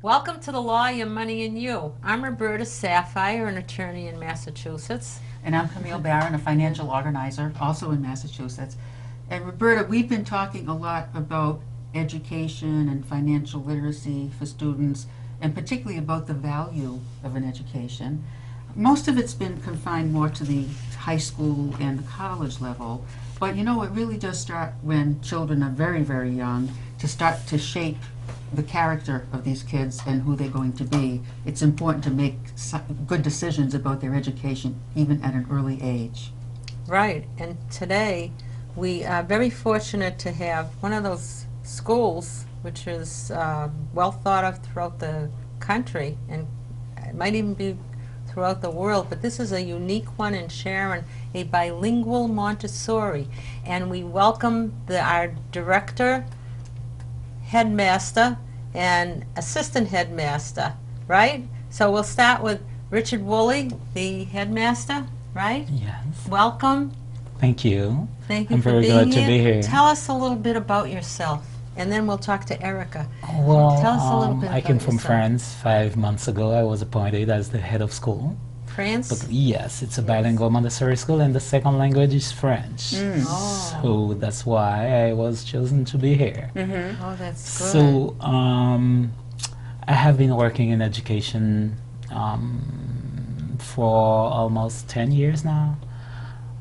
Welcome to the Law, Your Money, and You. I'm Roberta Sapphire, an attorney in Massachusetts. And I'm Camille Barron, a financial organizer, also in Massachusetts. And Roberta, we've been talking a lot about education and financial literacy for students, and particularly about the value of an education. Most of it's been confined more to the high school and the college level, but you know, it really does start when children are very, very young to start to shape the character of these kids and who they're going to be. It's important to make good decisions about their education even at an early age. Right, and today we are very fortunate to have one of those schools which is well thought of throughout the country, and it might even be throughout the world, but this is a unique one in Sharon, a bilingual Montessori. And we welcome our director, headmaster, and assistant headmaster, right? So we'll start with Richard Woolley, the headmaster, right? Yes. Welcome. Thank you. Thank you I'm for very being glad here. to be here. Tell us a little bit about yourself, and then we'll talk to Erica. Well, Tell us a little bit I about came from yourself. France 5 months ago. I was appointed as the head of school. France? But yes, it's a bilingual Montessori school, and the second language is French. Oh. So that's why I was chosen to be here. Oh, that's good. So I have been working in education for almost 10 years now.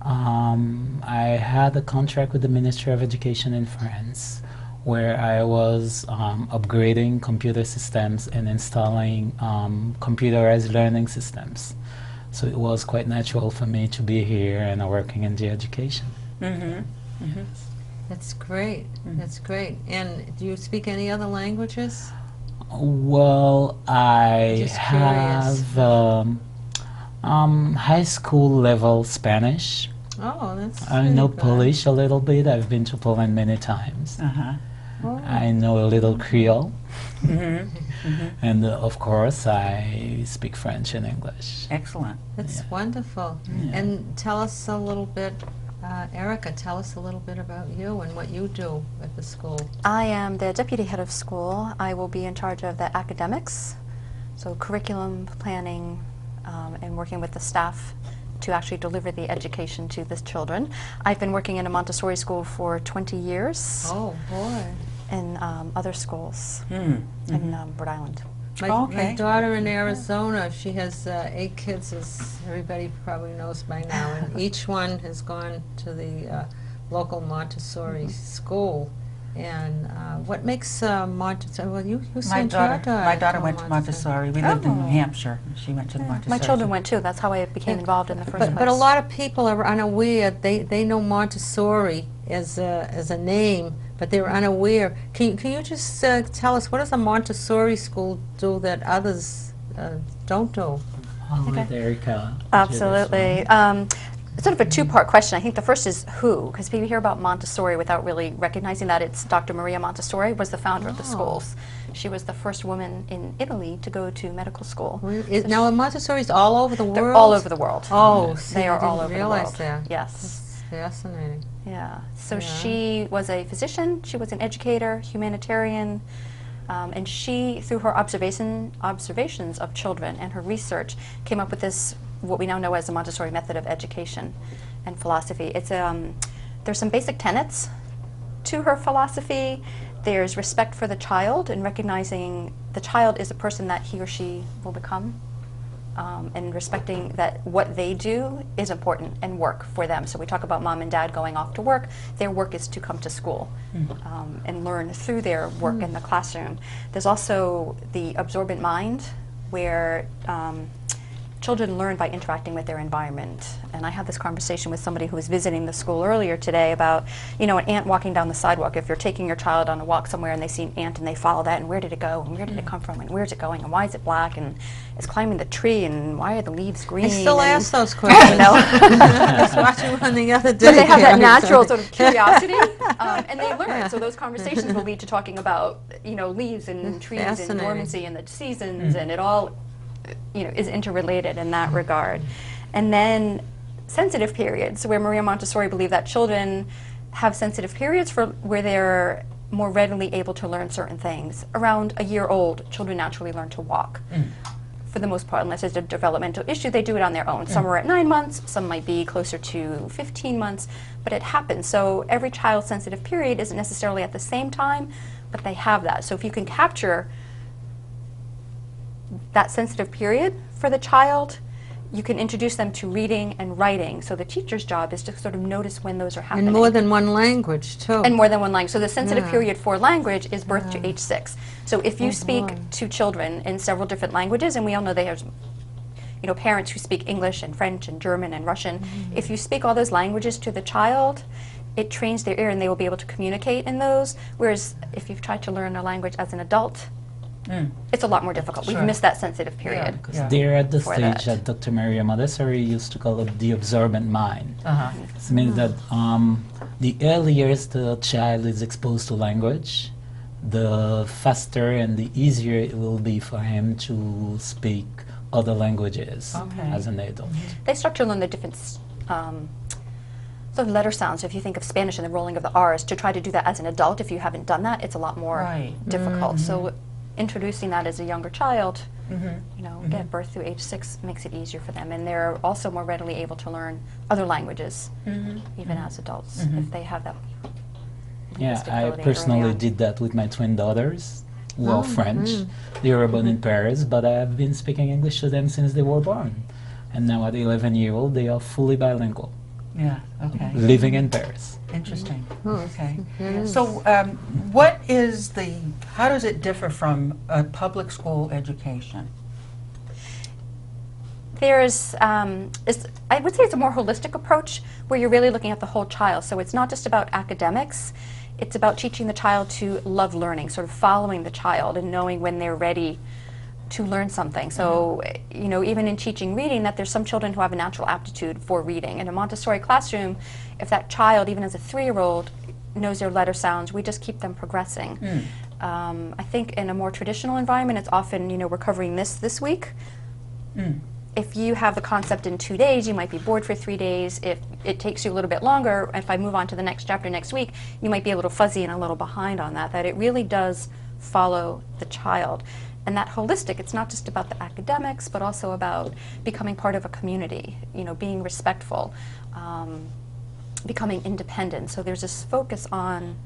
I had a contract with the Ministry of Education in France where I was upgrading computer systems and installing computerized learning systems. So it was quite natural for me to be here and working in the education. That's great. That's great. And do you speak any other languages? Well, I Just curious. have high school level Spanish. Oh, that's I know pretty good. Polish a little bit. I've been to Poland many times. Oh. I know a little Creole. And of course, I speak French and English. Excellent. That's wonderful. Yeah. And tell us a little bit, Erica, tell us a little bit about you and what you do at the school. I am the deputy head of school. I will be in charge of the academics, so curriculum planning, and working with the staff to actually deliver the education to the children. I've been working in a Montessori school for 20 years Oh, boy. in other schools in Rhode Island. My daughter in Arizona, she has 8 kids, as everybody probably knows by now, and each one has gone to the local Montessori school. And what makes Montessori? Well, you My sent your daughter, my daughter went to Montessori. We lived in New Hampshire. She went to the Montessori. My children went too. That's how I became involved in the first place. But a lot of people are unaware. They know Montessori as a name, but they're unaware. Can you just tell us, what does a Montessori school do that others don't do? I'll let Erica. Absolutely. It's sort of a two-part question. I think the first is who, because people hear about Montessori without really recognizing that it's Dr. Maria Montessori was the founder of the schools. She was the first woman in Italy to go to medical school. Now, Montessori's all over the world? They're all over the world. Oh, see, They are I all didn't over the realize world. that. Yes. That's fascinating. Yeah. So Yeah. she was a physician, she was an educator, humanitarian, and she, through her observations of children and her research, came up with this, what we now know as the Montessori method of education and philosophy. It's there's some basic tenets to her philosophy. There's respect for the child and recognizing the child is a person that he or she will become, and respecting that what they do is important and work for them. So we talk about mom and dad going off to work. Their work is to come to school and learn through their work in the classroom. There's also the absorbent mind, where children learn by interacting with their environment. And I had this conversation with somebody who was visiting the school earlier today about, you know, an ant walking down the sidewalk. If you're taking your child on a walk somewhere and they see an ant and they follow that, and where did it go, and where did it come from, and where's it going, and why is it black, and it's climbing the tree, and why are the leaves green? I still and ask those questions. You know? I was watching one the other day. But they have that Yeah. natural sort of curiosity, and they learn. So those conversations will lead to talking about, you know, leaves and trees and Fascinating. dormancy and the seasons, and it all, you know, is interrelated in that regard. And then sensitive periods, where Maria Montessori believed that children have sensitive periods where they're more readily able to learn certain things. Around a year old, children naturally learn to walk. For the most part, unless there's a developmental issue, they do it on their own. Some are at 9 months, some might be closer to 15 months, but it happens. So every child's sensitive period isn't necessarily at the same time, but they have that. So if you can capture that sensitive period for the child, you can introduce them to reading and writing. So the teacher's job is to sort of notice when those are happening. In more than one language, too. And more than one language. So the sensitive Yeah. period for language is birth to age 6. So if you speak boy. to children in several different languages, and we all know there's parents who speak English and French and German and Russian, if you speak all those languages to the child, it trains their ear and they will be able to communicate in those. Whereas if you've tried to learn a language as an adult, it's a lot more difficult. We've Sure. missed that sensitive period. Yeah. They're at the For stage that. that Dr. Maria Montessori used to call it the absorbent mind. Uh-huh. It means that the earlier the child is exposed to language, the faster and the easier it will be for him to speak other languages Okay. as an adult. They start to learn the different sort of letter sounds. If you think of Spanish and the rolling of the R's, to try to do that as an adult, if you haven't done that, it's a lot more Right. difficult. So introducing that as a younger child, Mm-hmm. at birth through age 6 makes it easier for them. And they're also more readily able to learn other languages, even as adults, if they have that Yeah, linguistic I ability early personally on. did that with my twin daughters, who are Oh, French. They were born in Paris, but I have been speaking English to them since they were born. And now at 11-year-old, they are fully bilingual, Yeah, okay. living in Paris. Interesting. Oh, Okay. it is. So how does it differ from a public school education? There's, I would say it's a more holistic approach where you're really looking at the whole child. So it's not just about academics, it's about teaching the child to love learning, sort of following the child and knowing when they're ready to learn something. So, even in teaching reading, that there's some children who have a natural aptitude for reading. In a Montessori classroom, if that child, even as a 3-year-old, knows their letter sounds, we just keep them progressing. I think in a more traditional environment, it's often, we're covering this week. If you have the concept in 2 days, you might be bored for 3 days. If it takes you a little bit longer, if I move on to the next chapter next week, you might be a little fuzzy and a little behind on that it really does follow the child. And that holistic, it's not just about the academics, but also about becoming part of a community, being respectful, becoming independent. So there's this focus on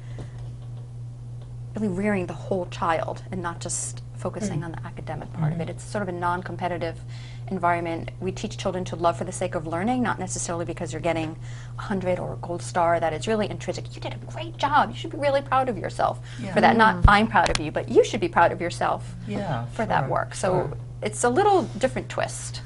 really rearing the whole child and not just focusing on the academic part of it. It's sort of a non-competitive environment. We teach children to love for the sake of learning, not necessarily because you're getting 100 or a gold star, that it's really intrinsic. You did a great job. You should be really proud of yourself for that. Not I'm proud of you, but you should be proud of yourself for that work. So it's a little different twist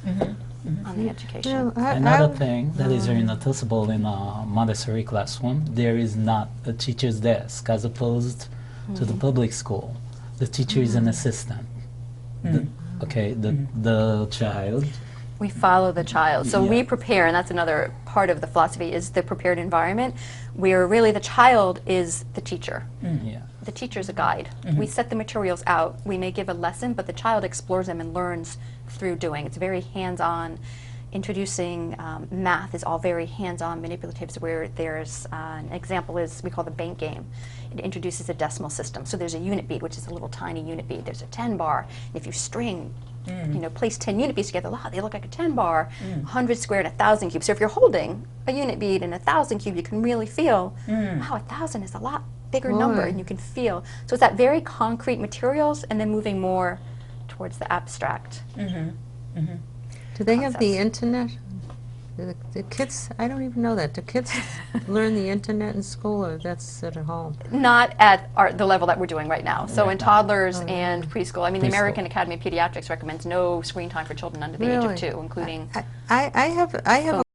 on the education. Another thing that is very noticeable in a Montessori classroom, there is not a teacher's desk as opposed to the public school. The teacher is an assistant. The child. We follow the child. So Yeah. we prepare, and that's another part of the philosophy, is the prepared environment, where really the child is the teacher. Yeah. The teacher's a guide. We set the materials out. We may give a lesson, but the child explores them and learns through doing. It's very hands-on. Introducing math is all very hands-on, manipulative, where there's an example is we call the bank game. It introduces a decimal system. So there's a unit bead, which is a little tiny unit bead. There's a 10 bar. And if you string, place 10 unit beads together, they look like a 10 bar, 100 squared, 1,000 cubes. So if you're holding a unit bead and 1,000 cube, you can really feel, wow, 1,000 is a lot bigger number, and you can feel. So it's that very concrete materials, and then moving more towards the abstract. Do they have the concepts. internet? The kids, I don't even know that. Do kids learn the internet in school, or that's at home? Not at the level that we're doing right now. So Right in now. toddlers and preschool, I mean, the Preschool. American Academy of Pediatrics recommends no screen time for children under the age of Really? 2, including I have